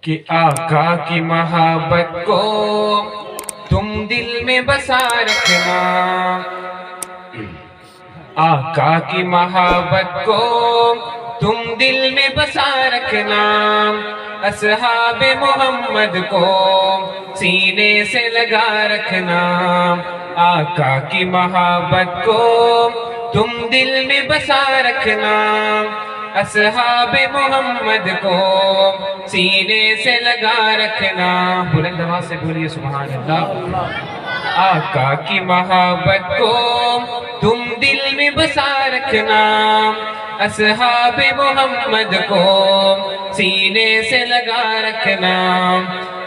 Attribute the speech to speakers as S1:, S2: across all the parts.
S1: کہ آقا کی محبت کو تم دل میں بسا رکھنا، آقا کی محبت کو تم دل میں بسا رکھنا، اصحاب محمد کو سینے سے لگا رکھنا، آقا کی محبت کو تم دل میں بسا رکھنا، اصحاب محمد کو سینے سے لگا رکھنا۔ بلند آواز سے بولیے سبحان اللہ۔ آقا کی محبت کو تم دل میں بسا رکھنا، اصحاب محمد کو سینے سے لگا رکھنا،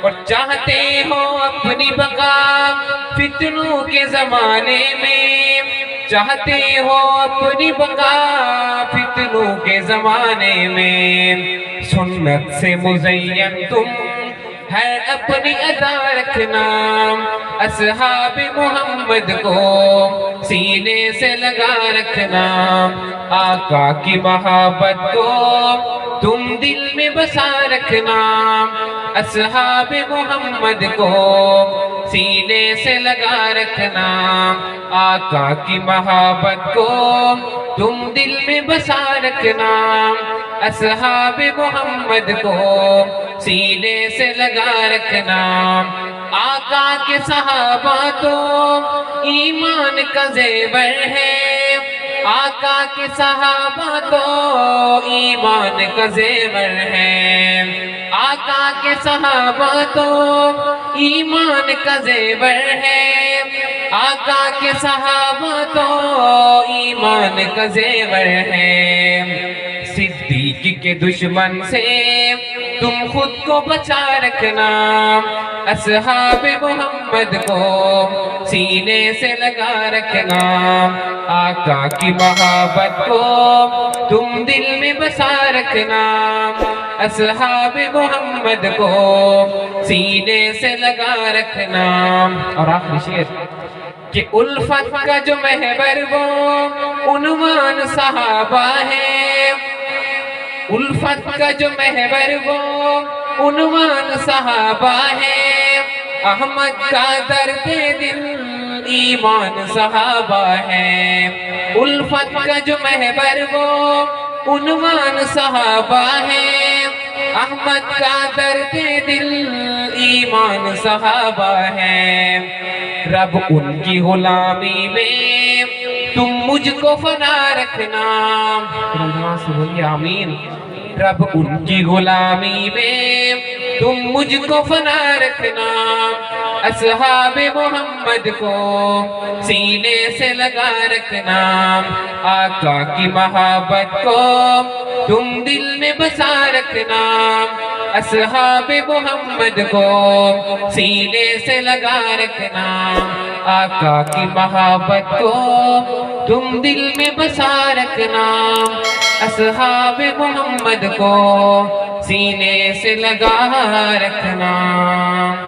S1: اور چاہتے ہو اپنی بقا فتنوں کے زمانے میں، چاہتے ہو اپنی بقا فتنوں کے زمانے میں، سنت سے مزین تم ہے اپنی ادا رکھنا، اصحاب محمد کو سینے سے لگا رکھنا، آقا کی محبت کو تم دل میں بسا رکھنا، اصحاب محمد کو سینے سے لگا رکھنا، آقا کی محبت کو تم دل میں بسا رکھنا، اصحاب محمد کو سینے سے لگا رکھنا، آقا کے صحابہ تو ایمان کا زیور ہے، آقا کے صحابہ تو ایمان کا زیور ہے، آقا کے صحابہ تو ایمان کا زیور ہے، آقا کے صحابہ تو ایمان کا زیور ہے، صدیق کے دشمن سے تم خود کو بچا رکھنا، اصحاب محمد کو سینے سے لگا رکھنا، آقا کی محبت کو تم دل میں بسا رکھنا، اصحاب محمد کو سینے سے لگا رکھنا۔ اور آخری شعر کہ الفت کا جو محور وہ عنوان صحابہ ہے، الفت کا جو محور وہ عنوان صحابہ ہے، احمد کا درد دل ایمان صحابہ ہے، الفت کا جو محور وہ عنوان صحابہ ہے، احمد کا درد دل ایمان صحابہ ہے، رب ان کی غلامی میں تم مجھ کو فنا رکھنا، سے بولیے آمین، رب ان کی غلامی میں تم مجھ کو فنا رکھنا، اصحاب محمد کو سینے سے لگا رکھنا، آقا کی محبت کو تم دل میں بسا رکھنا، اصحاب محمد کو سینے سے لگا رکھنا، آقا کی محبت کو تم دل میں بسا رکھنا، اصحاب محمد کو سینے سے لگا رکھنا۔